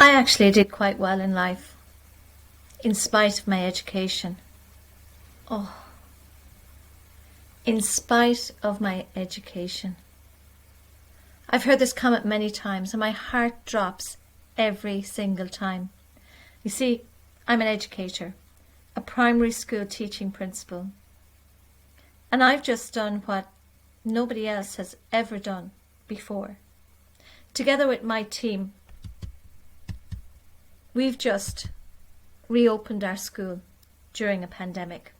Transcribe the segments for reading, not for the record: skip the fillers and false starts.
I actually did quite well in life, in spite of my education. Oh, in spite of my education. I've heard this comment many times and my heart drops every single time. You see, I'm an educator, a primary school teaching principal, and I've just done what nobody else has ever done before. Together with my team, we've just reopened our school during a pandemic.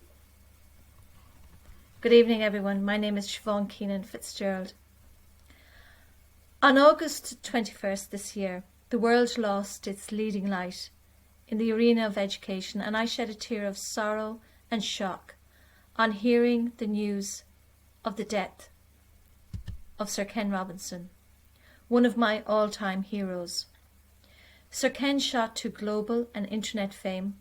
Good evening, everyone. My name is Siobhan Keenan Fitzgerald. On August 21st this year, the world lost its leading light in the arena of education, and I shed a tear of sorrow and shock on hearing the news of the death of Sir Ken Robinson, one of my all-time heroes. Sir Ken shot to global and internet fame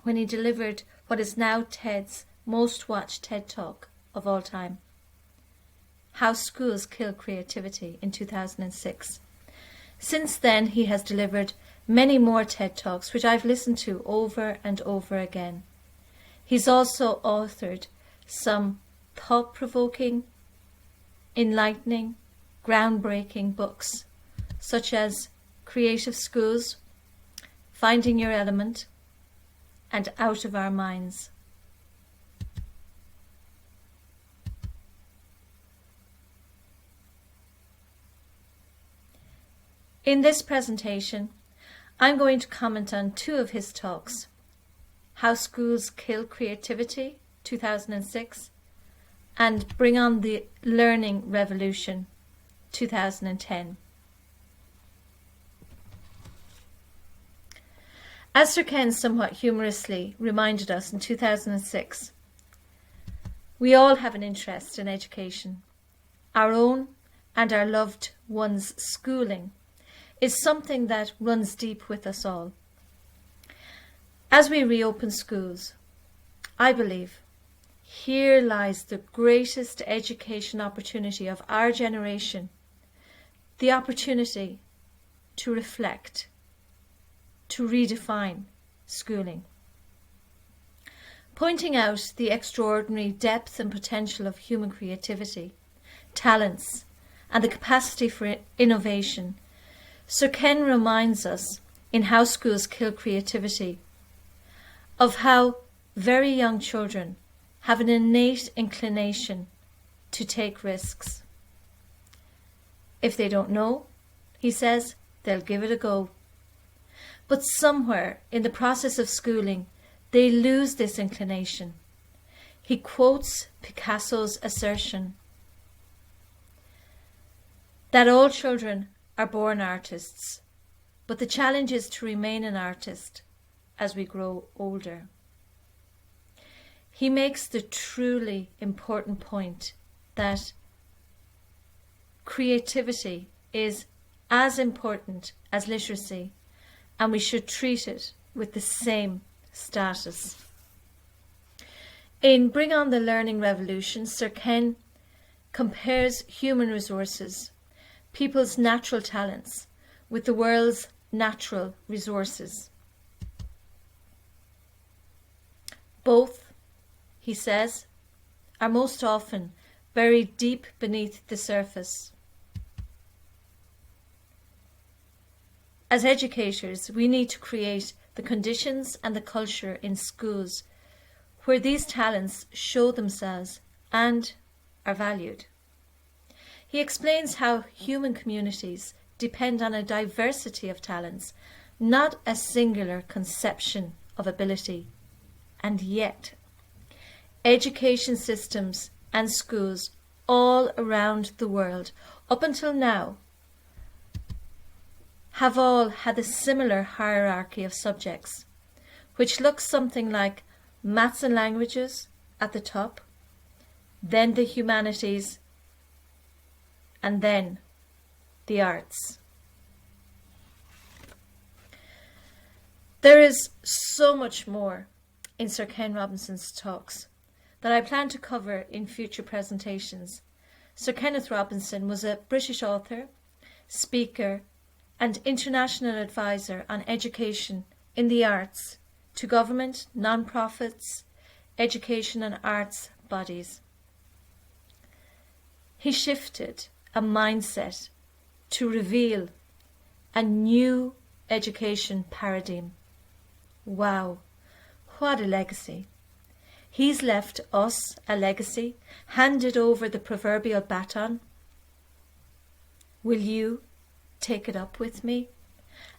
when he delivered what is now TED's most watched TED Talk of all time, How Schools Kill Creativity, in 2006. Since then, he has delivered many more TED Talks, which I've listened to over and over again. He's also authored some thought-provoking, enlightening, groundbreaking books, such as Creative Schools, Finding Your Element, and Out of Our Minds. In this presentation, I'm going to comment on two of his talks, How Schools Kill Creativity, 2006, and Bring on the Learning Revolution, 2010. As Sir Ken somewhat humorously reminded us in 2006, we all have an interest in education. Our own and our loved ones' schooling is something that runs deep with us all. As we reopen schools, I believe here lies the greatest education opportunity of our generation, the opportunity to reflect, to redefine schooling. Pointing out the extraordinary depth and potential of human creativity, talents, and the capacity for innovation, Sir Ken reminds us in How Schools Kill Creativity of how very young children have an innate inclination to take risks. If they don't know, he says, they'll give it a go. But somewhere in the process of schooling, they lose this inclination. He quotes Picasso's assertion that all children are born artists, but the challenge is to remain an artist as we grow older. He makes the truly important point that creativity is as important as literacy, and we should treat it with the same status. In Bring on the Learning Revolution, Sir Ken compares human resources, people's natural talents, with the world's natural resources. Both, he says, are most often buried deep beneath the surface. As educators, we need to create the conditions and the culture in schools where these talents show themselves and are valued. He explains how human communities depend on a diversity of talents, not a singular conception of ability. And yet, education systems and schools all around the world, up until now, have all had a similar hierarchy of subjects, which looks something like maths and languages at the top, then the humanities, and then the arts. There is so much more in Sir Ken Robinson's talks that I plan to cover in future presentations. Sir Kenneth Robinson was a British author, speaker, and international advisor on education in the arts to government, non-profits, education and arts bodies. He shifted a mindset to reveal a new education paradigm. Wow, what a legacy. He's left us a legacy, handed over the proverbial baton. Will you take it up with me?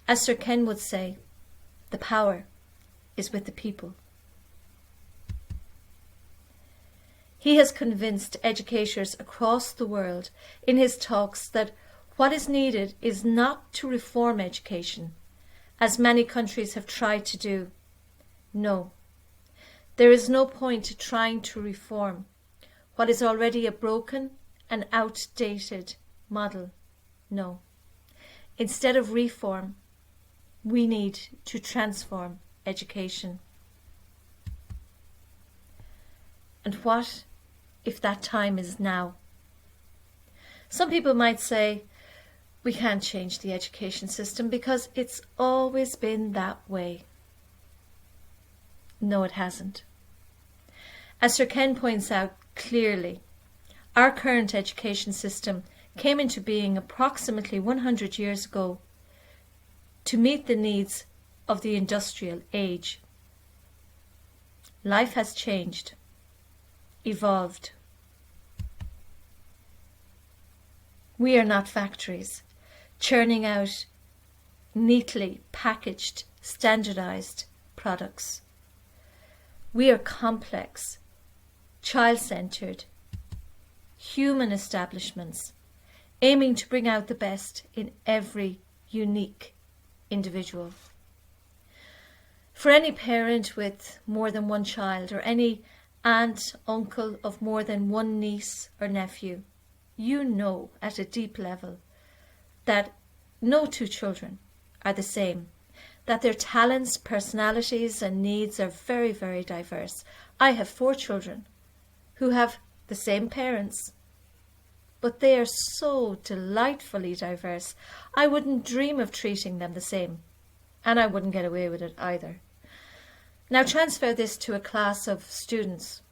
As Sir Ken would say, the power is with the people. He has convinced educators across the world in his talks that what is needed is not to reform education, as many countries have tried to do. No, there is no point trying to reform what is already a broken and outdated model. No. Instead of reform, we need to transform education. And what if that time is now? Some people might say, we can't change the education system because it's always been that way. No, it hasn't. As Sir Ken points out clearly, our current education system came into being approximately 100 years ago to meet the needs of the industrial age. Life has changed, evolved. We are not factories churning out neatly packaged, standardized products. We are complex, child-centered, human establishments aiming to bring out the best in every unique individual. For any parent with more than one child, or any aunt, uncle of more than one niece or nephew, you know at a deep level that no two children are the same, that their talents, personalities and needs are very, very diverse. I have 4 children who have the same parents, but they are so delightfully diverse. I wouldn't dream of treating them the same, and I wouldn't get away with it either. Now transfer this to a class of students.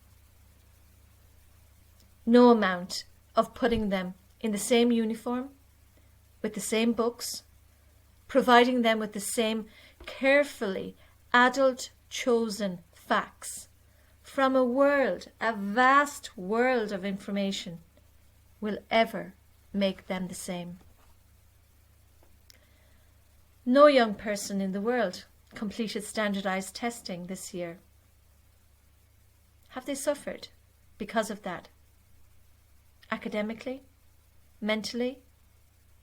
No amount of putting them in the same uniform, with the same books, providing them with the same carefully adult-chosen facts from a world, a vast world of information, will ever make them the same. No young person in the world completed standardized testing this year. Have they suffered because of that? Academically, mentally,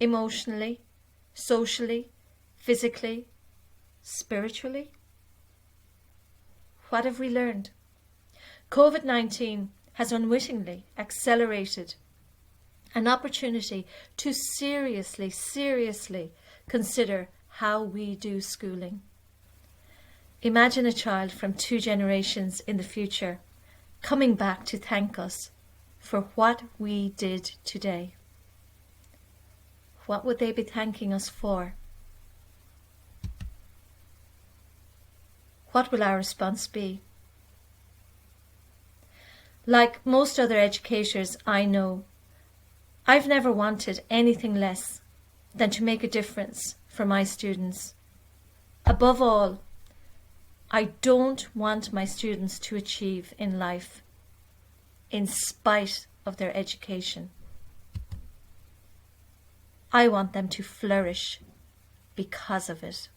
emotionally, socially, physically, spiritually? What have we learned? COVID-19 has unwittingly accelerated an opportunity to seriously consider how we do schooling. Imagine a child from 2 generations in the future coming back to thank us for what we did today. What would they be thanking us for? What will our response be? Like most other educators I know, I've never wanted anything less than to make a difference for my students. Above all, I don't want my students to achieve in life in spite of their education. I want them to flourish because of it.